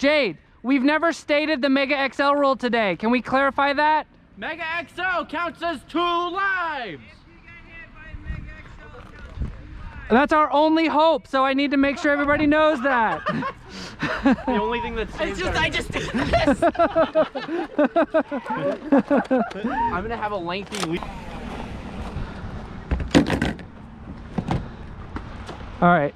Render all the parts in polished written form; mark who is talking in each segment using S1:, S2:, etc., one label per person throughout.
S1: Jade, we've never stated the MegaXL rule today. Can we clarify that?
S2: MegaXL counts as 2 lives!
S1: That's our only hope, so I need to make sure everybody knows that.
S2: The only thing that's
S3: it's just I just did this.
S2: I'm gonna have a lengthy week.
S1: All right.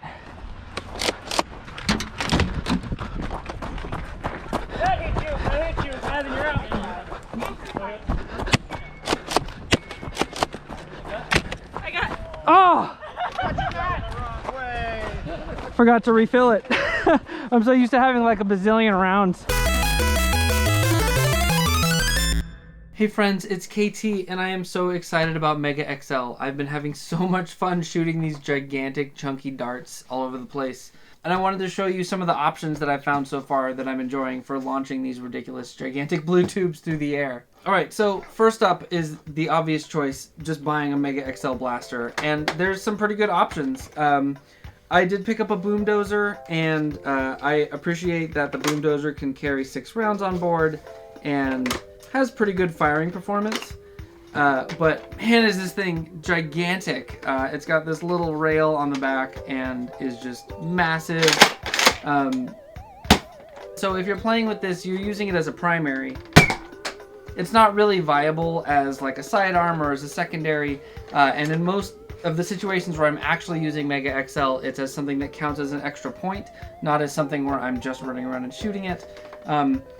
S3: That hit you. That hit you. Evan, you're out. I got.
S1: Oh! Forgot to refill it. I'm so used to having like a bazillion rounds. Hey friends, it's KT and I am so excited about MegaXL. I've been having so much fun shooting these gigantic chunky darts all over the place. And I wanted to show you some of the options that I've found so far that I'm enjoying for launching these ridiculous gigantic blue tubes through the air. Alright, so first up is the obvious choice, just buying a MegaXL blaster. And there's some pretty good options. I did pick up a Boomdozer, and I appreciate that the Boomdozer can carry 6 rounds on board and has pretty good firing performance. But man, is this thing gigantic. It's got this little rail on the back and is just massive. So if you're playing with this, you're using it as a primary. It's not really viable as like a sidearm or as a secondary, and in most of the situations where I'm actually using MegaXL, it's as something that counts as an extra point, not as something where I'm just running around and shooting it.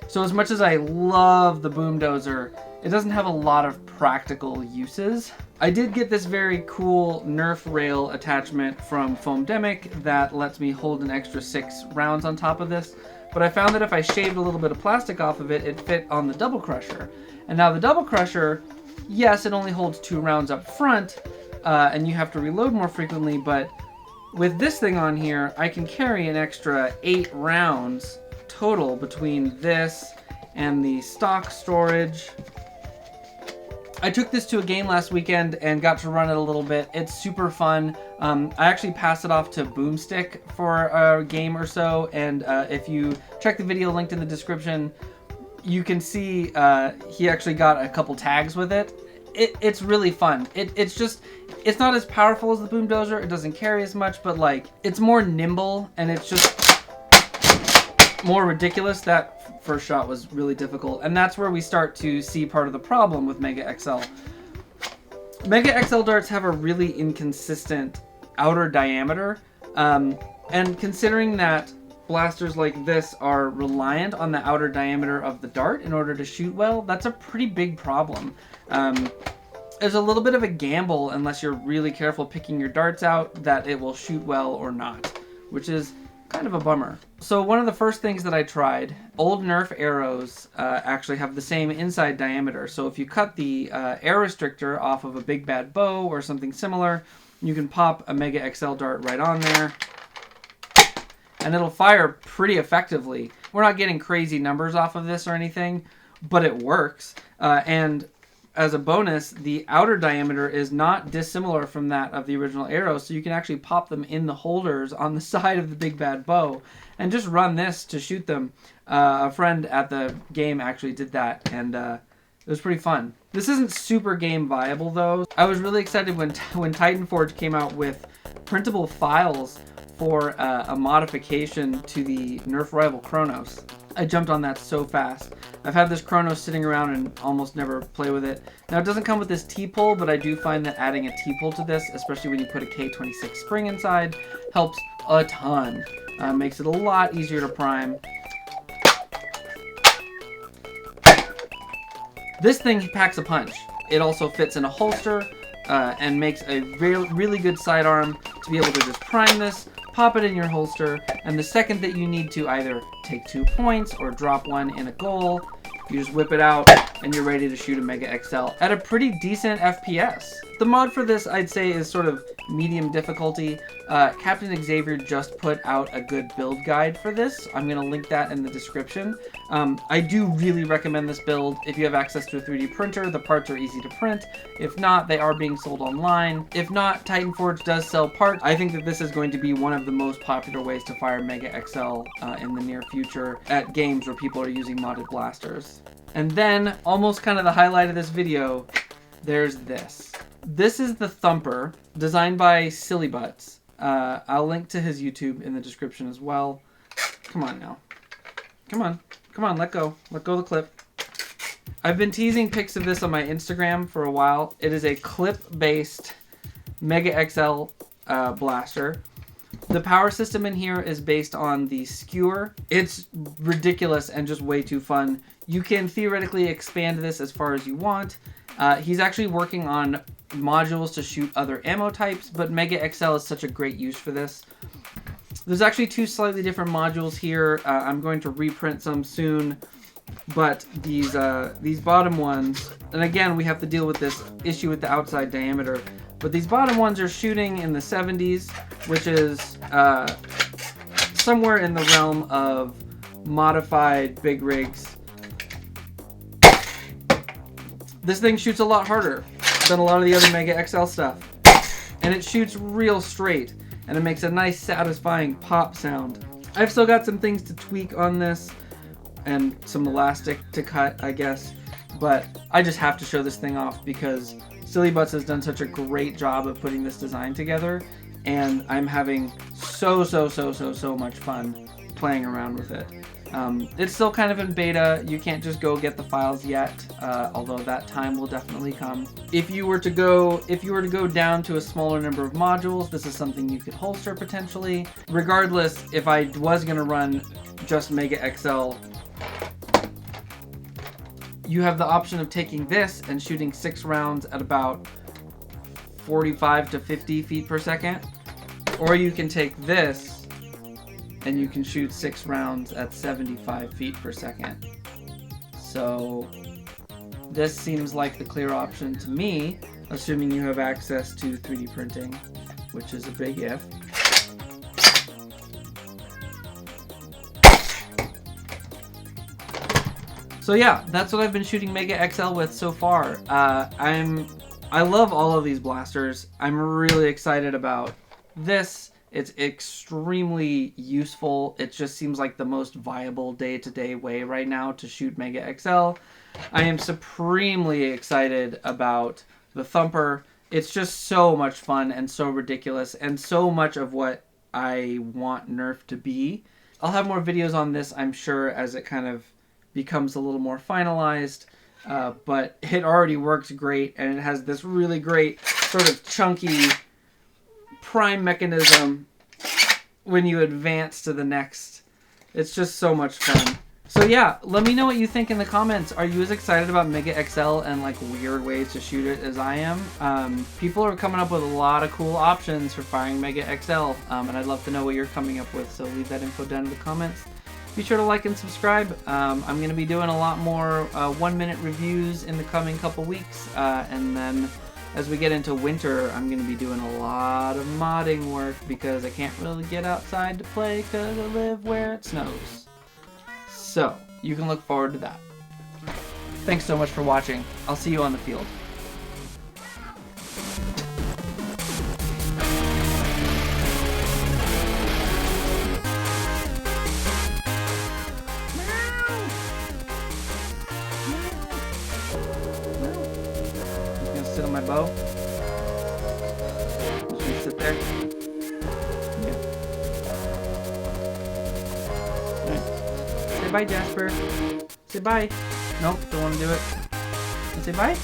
S1: So as much as I love the Boomdozer, it doesn't have a lot of practical uses. I did get this very cool Nerf rail attachment from Foamdemic that lets me hold an extra 6 rounds on top of this, but I found that if I shaved a little bit of plastic off of it, it fit on the Doublecrusher. And now the Doublecrusher, yes, it only holds 2 rounds up front, and you have to reload more frequently, but with this thing on here, I can carry an extra 8 rounds total between this and the stock storage. I took this to a game last weekend and got to run it a little bit. It's super fun. I actually passed it off to Boomstick for a game or so, and if you check the video linked in the description, you can see he actually got a couple tags with it. It's really fun. It's not as powerful as the Boomdozer. It doesn't carry as much, but like it's more nimble and it's just more ridiculous. That first shot was really difficult, and that's where we start to see part of the problem with MegaXL. MegaXL darts have a really inconsistent outer diameter, and considering that blasters like this are reliant on the outer diameter of the dart in order to shoot well, that's a pretty big problem. There's a little bit of a gamble unless you're really careful picking your darts out that it will shoot well or not, which is kind of a bummer. So one of the first things that I tried, old Nerf arrows actually have the same inside diameter. So if you cut the air restrictor off of a big bad bow or something similar, you can pop a MegaXL dart right on there, and it'll fire pretty effectively. We're not getting crazy numbers off of this or anything, but it works. And as a bonus, the outer diameter is not dissimilar from that of the original arrow, so you can actually pop them in the holders on the side of the big bad bow and just run this to shoot them. A friend at the game actually did that, and it was pretty fun. This isn't super game viable though. I was really excited when TitanForge came out with printable files for a modification to the Nerf rival Kronos. I jumped on that so fast. I've had this Kronos sitting around and almost never play with it. Now it doesn't come with this T-pull, but I do find that adding a T-pull to this, especially when you put a K26 spring inside, helps a ton. Makes it a lot easier to prime. This thing packs a punch. It also fits in a holster and makes a really good sidearm to be able to just prime this, pop it in your holster, and the second that you need to either take 2 points or drop one in a goal, you just whip it out and you're ready to shoot a MegaXL at a pretty decent FPS. The mod for this, I'd say, is sort of medium difficulty. Captain Xavier just put out a good build guide for this. I'm going to link that in the description. I do really recommend this build. If you have access to a 3D printer, the parts are easy to print. If not, they are being sold online. If not, TitanForge does sell parts. I think that this is going to be one of the most popular ways to fire MegaXL in the near future at games where people are using modded blasters. And then, almost kind of the highlight of this video, there's this. This is the Thumper, designed by Silly Butts. I'll link to his YouTube in the description as well. Come on now. Come on. Come on, let go. Let go of the clip. I've been teasing pics of this on my Instagram for a while. It is a clip-based MegaXL blaster. The power system in here is based on the skewer. It's ridiculous and just way too fun. You can theoretically expand this as far as you want. He's actually working on modules to shoot other ammo types, but MegaXL is such a great use for this. There's actually two slightly different modules here. I'm going to reprint some soon, but these bottom ones, and again, we have to deal with this issue with the outside diameter, but these bottom ones are shooting in the 70s, which is somewhere in the realm of modified big rigs. This thing shoots a lot harder than a lot of the other MegaXL stuff, and it shoots real straight, and it makes a nice satisfying pop sound. I've still got some things to tweak on this and some elastic to cut, I guess, but I just have to show this thing off because Silly Butts has done such a great job of putting this design together, and I'm having so much fun playing around with it. It's still kind of in beta. You can't just go get the files yet, although that time will definitely come. If you were to go down to a smaller number of modules, this is something you could holster potentially. Regardless, if I was going to run just MegaXL, you have the option of taking this and shooting 6 rounds at about 45 to 50 feet per second, or you can take this and you can shoot 6 rounds at 75 feet per second. So this seems like the clear option to me, assuming you have access to 3D printing, which is a big if. So yeah, that's what I've been shooting MegaXL with so far. I love all of these blasters. I'm really excited about this. It's extremely useful. It just seems like the most viable day-to-day way right now to shoot MegaXL. I am supremely excited about the Thumper. It's just so much fun and so ridiculous and so much of what I want Nerf to be. I'll have more videos on this, I'm sure, as it kind of becomes a little more finalized. But it already works great, and it has this really great sort of chunky prime mechanism when you advance to the next. It's just so much fun. So yeah, let me know what you think in the comments. Are you as excited about MegaXL and like weird ways to shoot it as I am? People are coming up with a lot of cool options for firing MegaXL, and I'd love to know what you're coming up with, so leave that info down in the comments. Be sure to like and subscribe. I'm going to be doing a lot more 1-minute reviews in the coming couple weeks, and then as we get into winter, I'm going to be doing a lot of modding work because I can't really get outside to play because I live where it snows. So, you can look forward to that. Thanks so much for watching. I'll see you on the field. Sit on my bow. Just gonna sit there. Yeah. Right. Say bye, Jasper. Say bye. Nope, don't want to do it. Say bye.